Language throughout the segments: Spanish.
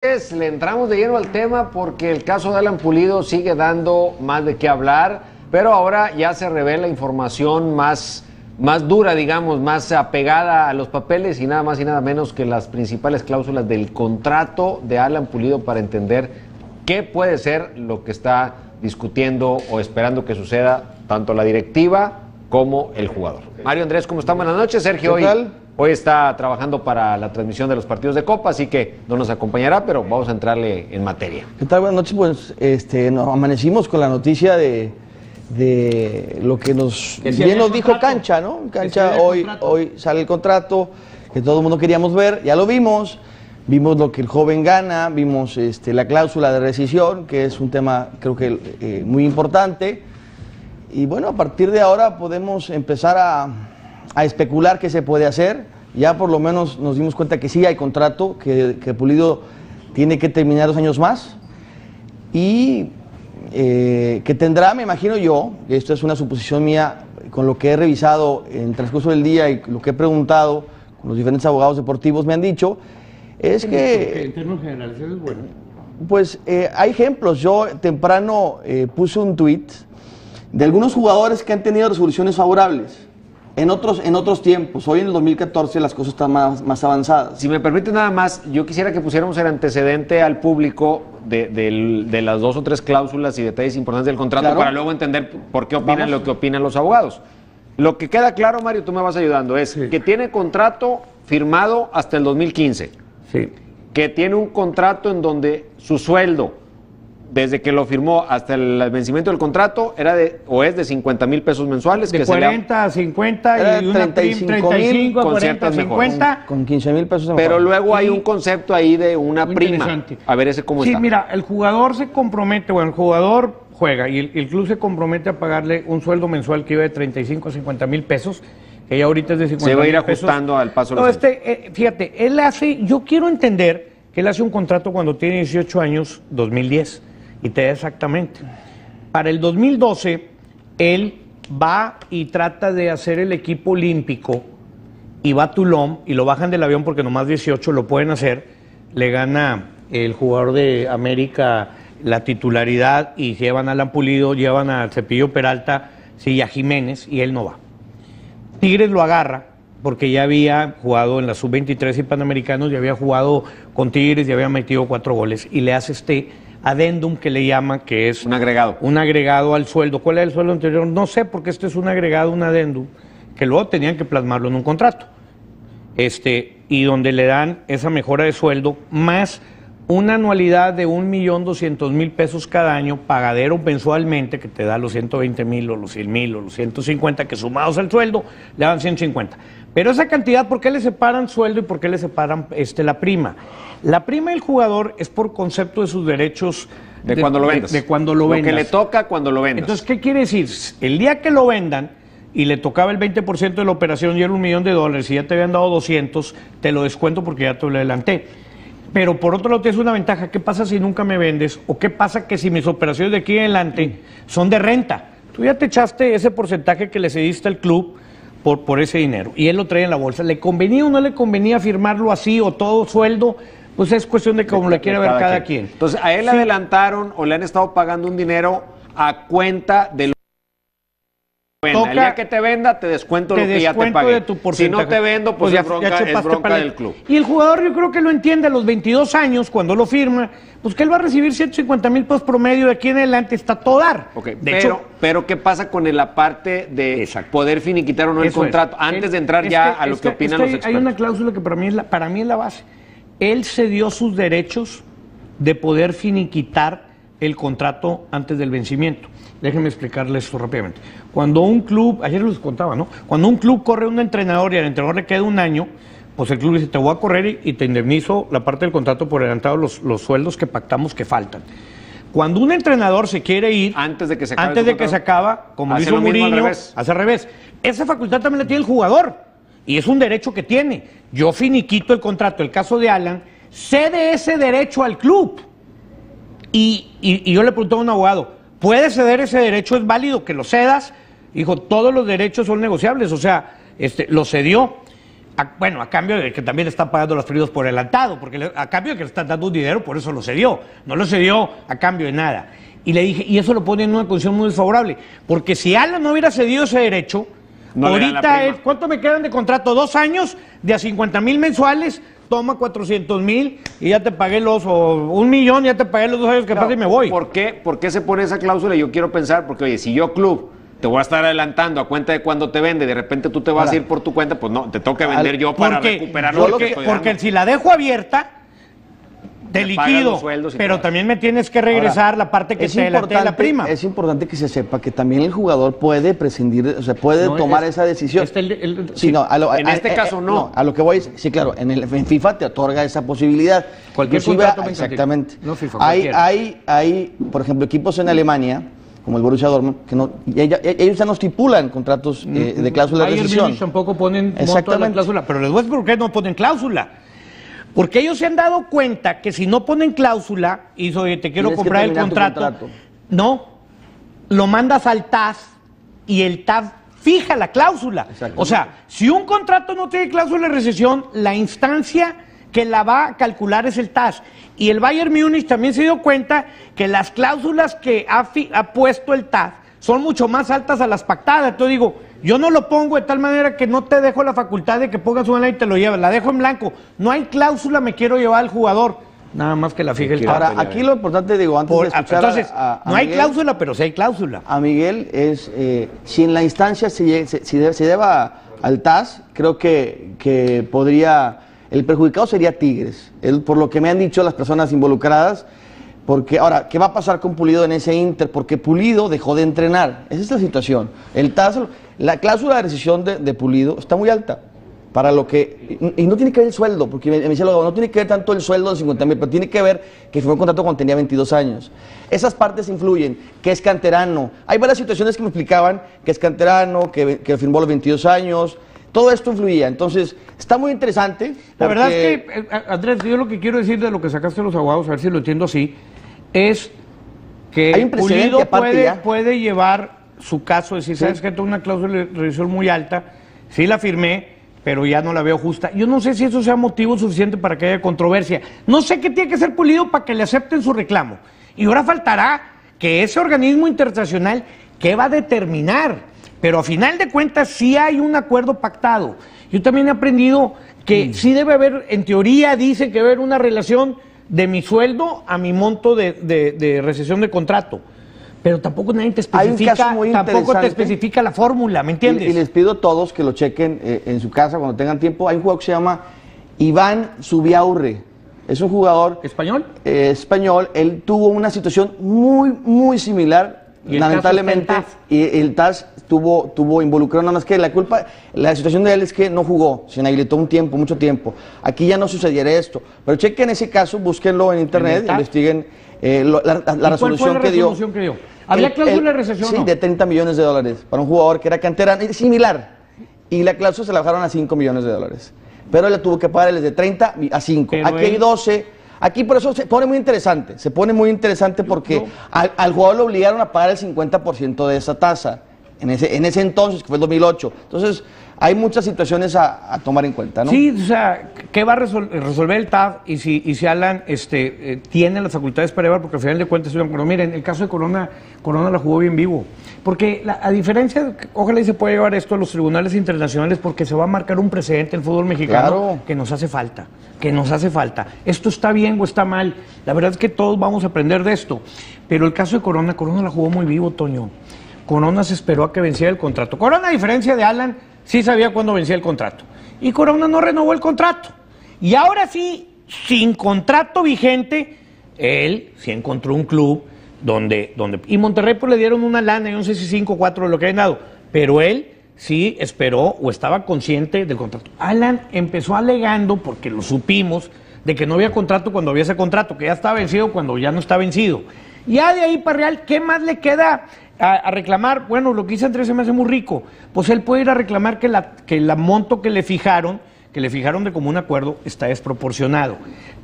Le entramos de lleno al tema porque el caso de Alan Pulido sigue dando más de qué hablar, pero ahora ya se revela información más dura, digamos, más apegada a los papeles y nada más y nada menos que las principales cláusulas del contrato de Alan Pulido para entender qué puede ser lo que está discutiendo o esperando que suceda tanto la directiva como el jugador. Mario Andrés, ¿cómo están? Buenas noches. Sergio, hoy está trabajando para la transmisión de los partidos de Copa, así que no nos acompañará, pero vamos a entrarle en materia. ¿Qué tal? Buenas noches. Pues nos amanecimos con la noticia de lo que bien nos dijo Cancha, ¿no? Cancha, hoy sale el contrato que todo el mundo queríamos ver, ya lo vimos lo que el joven gana, vimos la cláusula de rescisión, que es un tema creo que muy importante, y bueno, a partir de ahora podemos empezar a especular qué se puede hacer. Ya por lo menos nos dimos cuenta que sí hay contrato, que Pulido tiene que terminar 2 años más y que tendrá, me imagino yo, esto es una suposición mía, con lo que he revisado en el transcurso del día y lo que he preguntado con los diferentes abogados deportivos me han dicho, es que en términos generales eso es bueno. Pues hay ejemplos. Yo temprano puse un tuit de algunos jugadores que han tenido resoluciones favorables en otros tiempos. Hoy en el 2014 las cosas están más avanzadas. Si me permite nada más, yo quisiera que pusiéramos el antecedente al público de las 2 o 3 cláusulas y detalles importantes del contrato, claro, para luego entender por qué opinan lo que opinan los abogados. Lo que queda claro, Mario, tú me vas ayudando, es que tiene contrato firmado hasta el 2015. Sí. Que tiene un contrato en donde su sueldo, desde que lo firmó hasta el vencimiento del contrato, es de 50,000 pesos mensuales. De que 40 a 50 y una 35 a 40 a 50. Con 15,000 pesos. Pero luego hay un concepto ahí de una prima. A ver ese cómo está. Sí, mira, el jugador se compromete, el jugador juega y el club se compromete a pagarle un sueldo mensual que iba de 35 a 50,000 pesos, que ya ahorita es de 50,000 pesos. Se va a ir ajustando al paso de los años. Fíjate, yo quiero entender que él hace un contrato cuando tiene 18 años, 2010. Y te da exactamente. Para el 2012, él va y trata de hacer el equipo olímpico y va a Toulon y lo bajan del avión porque nomás 18 lo pueden hacer. Le gana el jugador de América la titularidad y llevan a Alan Pulido, llevan a Cepillo Peralta, sí, a Jiménez, y él no va. Tigres lo agarra porque ya había jugado en la sub-23 y Panamericanos, ya había jugado con Tigres, ya había metido 4 goles y le hace adendum que le llama, que es un agregado. Un agregado al sueldo. ¿Cuál es el sueldo anterior? No sé, porque este es un agregado, un adendum, que luego tenían que plasmarlo en un contrato. Y donde le dan esa mejora de sueldo, más una anualidad de 1,200,000 pesos cada año, pagadero mensualmente, que te da los 120,000 o los 100,000 o los 150, que sumados al sueldo, le dan 150. Pero esa cantidad, ¿por qué le separan sueldo y por qué le separan la prima? La prima del jugador es por concepto de sus derechos de cuando lo vendas. De cuando lo vendas. Lo que le toca cuando lo vendas. Entonces, ¿qué quiere decir? El día que lo vendan y le tocaba el 20% de la operación y era $1,000,000 y ya te habían dado 200, te lo descuento porque ya te lo adelanté. Pero por otro lado tienes una ventaja. ¿Qué pasa si nunca me vendes? ¿O qué pasa que si mis operaciones de aquí en adelante son de renta? Tú ya te echaste ese porcentaje que le cediste al club por ese dinero y él lo trae en la bolsa. ¿Le convenía o no le convenía firmarlo así o todo sueldo? Pues es cuestión de cómo le quiere ver cada quien. Entonces, a él le adelantaron o le han estado pagando un dinero a cuenta de lo que venda. El día que te venda, te descuento lo que ya te pagué. De tu porcentaje. Si no te vendo, pues es bronca del club. Y el jugador yo creo que lo entiende a los 22 años, cuando lo firma, pues que él va a recibir 150,000 pesos promedio de aquí en adelante, está todo dar. Okay, pero ¿qué pasa con la parte de poder finiquitar o no el contrato? Antes de entrar a lo que opinan los expertos. Hay una cláusula que para mí es la base. Él cedió sus derechos de poder finiquitar el contrato antes del vencimiento. Déjenme explicarles esto rápidamente. Cuando un club, ayer les contaba, ¿no? Cuando un club corre a un entrenador y al entrenador le queda 1 año, pues el club dice, te voy a correr y te indemnizo la parte del contrato por adelantado los sueldos que pactamos que faltan. Cuando un entrenador se quiere ir, antes de que se acaba, como hizo Mourinho, hace al revés. Esa facultad también la tiene el jugador. Y es un derecho que tiene. Yo finiquito el contrato. El caso de Alan, cede ese derecho al club. Y yo le pregunté a un abogado, ¿puede ceder ese derecho? ¿Es válido que lo cedas? Dijo, todos los derechos son negociables. O sea, lo cedió. bueno, a cambio de que también le están pagando los periodos por adelantado, porque a cambio de que le están dando un dinero, por eso lo cedió. No lo cedió a cambio de nada. Y le dije, y eso lo pone en una condición muy desfavorable, porque si Alan no hubiera cedido ese derecho, no ahorita ¿cuánto me quedan de contrato? 2 años de a 50,000 mensuales, toma 400,000 y ya te pagué o 1,000,000, ya te pagué los 2 años que pasa y me voy. ¿Por qué se pone esa cláusula? Yo quiero pensar, porque oye, si yo club te voy a estar adelantando a cuenta de cuando te vende, de repente tú te vas a ir por tu cuenta, pues no, te toca vender yo para recuperar lo que estoy porque dando. Si la dejo abierta, te liquido, pero también me tienes que regresar la parte que te adelanté de la prima. Es importante que se sepa que también el jugador puede prescindir, o sea, puede tomar esa decisión. En este caso no. A lo que voy es, sí, claro, en FIFA te otorga esa posibilidad. Cualquier contrato exactamente. No FIFA, hay, por ejemplo, equipos en Alemania, como el Borussia Dortmund, que no, ellos ya no estipulan contratos de cláusula de rescisión. Bayern tampoco ponen monto de la cláusula, pero les voy a decir por qué no ponen cláusula. Porque ellos se han dado cuenta que si no ponen cláusula, y oye, te quiero comprar el contrato, no, lo mandas al TAS y el TAS fija la cláusula. O sea, si un contrato no tiene cláusula de rescisión, la instancia que la va a calcular es el TAS. Y el Bayern Múnich también se dio cuenta que las cláusulas que ha puesto el TAS son mucho más altas a las pactadas. Entonces digo, yo no lo pongo de tal manera que no te dejo la facultad de que pongas una y te lo lleves, la dejo en blanco. No hay cláusula, me quiero llevar al jugador. Nada más que la fije el TAS. Ahora, aquí lo importante, digo, antes de escuchar entonces, no hay cláusula, pero sí hay cláusula. A Miguel es, si en la instancia se deba al TAS, creo que podría, el perjudicado sería Tigres, por lo que me han dicho las personas involucradas. Porque ahora, ¿qué va a pasar con Pulido en ese Inter? Porque Pulido dejó de entrenar. Esa es la situación. El TAS, la cláusula de rescisión de Pulido está muy alta. Para lo que, y no tiene que ver el sueldo, porque me decía no tiene que ver tanto el sueldo de 50,000, pero tiene que ver que firmó un contrato cuando tenía 22 años. Esas partes influyen, que es canterano. Hay varias situaciones que me explicaban que es canterano, que firmó a los 22 años. Todo esto influía, entonces está muy interesante. La verdad es que, Andrés, yo lo que quiero decir de lo que sacaste los abogados, a ver si lo entiendo así, es que Pulido puede llevar su caso, decir, sabes que tengo una cláusula de rescisión muy alta, sí la firmé, pero ya no la veo justa. Yo no sé si eso sea motivo suficiente para que haya controversia. No sé qué tiene que ser Pulido para que le acepten su reclamo. Y ahora faltará que ese organismo internacional, ¿qué va a determinar? Pero a final de cuentas sí hay un acuerdo pactado. Yo también he aprendido que sí debe haber, en teoría dice que debe haber una relación de mi sueldo a mi monto de rescisión de contrato. Pero tampoco nadie te especifica, la fórmula, ¿me entiendes? Y les pido a todos que lo chequen en su casa cuando tengan tiempo. Hay un jugador que se llama Iván Zubiaurre. Es un jugador ¿español? Español. Él tuvo una situación muy similar. Lamentablemente, el TAS tuvo involucrado, nada más que la situación de él es que no jugó, se inhabilitó mucho tiempo. Aquí ya no sucediera esto, pero chequen ese caso, búsquenlo en internet, investiguen la resolución que dio. ¿Había cláusula de rescisión? Sí, de 30 millones de dólares para un jugador que era canterano, similar, y la cláusula se la bajaron a 5 millones de dólares, pero él le tuvo que pagar de 30 a 5. Pero aquí hay 12. Aquí por eso se pone muy interesante porque al jugador lo obligaron a pagar el 50% de esa tasa en ese entonces, que fue el 2008. Entonces, hay muchas situaciones a tomar en cuenta, ¿no? Sí, o sea, ¿qué va a resolver el TAF? Y si Alan tiene las facultades para llevar, porque al final de cuentas, miren, el caso de Corona la jugó bien vivo. Porque a diferencia, ojalá y se pueda llevar esto a los tribunales internacionales, porque se va a marcar un precedente en el fútbol mexicano que nos hace falta. Esto está bien o está mal. La verdad es que todos vamos a aprender de esto. Pero el caso de Corona la jugó muy vivo, Toño. Corona se esperó a que venciera el contrato. Corona, a diferencia de Alan, sí sabía cuándo vencía el contrato. Y Corona no renovó el contrato. Y ahora sí, sin contrato vigente, él sí encontró un club donde y Monterrey pues le dieron una lana, yo no sé si 5 o 4 de lo que hayan dado, pero él sí esperó o estaba consciente del contrato. Alan empezó alegando, porque lo supimos, de que no había contrato cuando había ese contrato, que ya estaba vencido cuando ya no está vencido. Ya de ahí para Real, ¿qué más le queda a reclamar? Bueno, lo que dice Andrés se me hace muy rico. Pues él puede ir a reclamar que la monto que le fijaron, que le fijaron de común acuerdo está desproporcionado.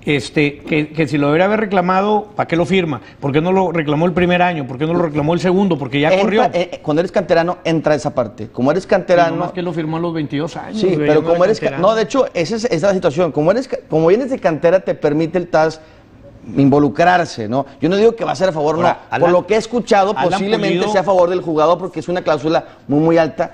Que si lo debería haber reclamado, ¿para qué lo firma? ¿Por qué no lo reclamó el primer año? ¿Por qué no lo reclamó el segundo? Porque ya corrió. Cuando eres canterano, entra esa parte. Como eres canterano... No más que lo firmó a los 22 años. Sí, pero como eres... No, de hecho, esa es la situación. Como vienes de cantera, te permite el TAS involucrarse, ¿no? Yo no digo que va a ser a favor, ahora, no. Por lo que he escuchado, posiblemente Pulido sea a favor del jugador porque es una cláusula muy alta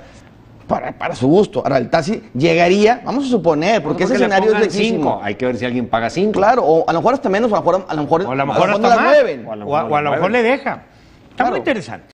para su gusto. Ahora, el TAS llegaría, vamos a suponer, porque ese escenario es lejísimo. Hay que ver si alguien paga 5. Claro, o a lo mejor hasta menos, o a lo mejor hasta más, 9. O a lo mejor le deja. Está muy interesante.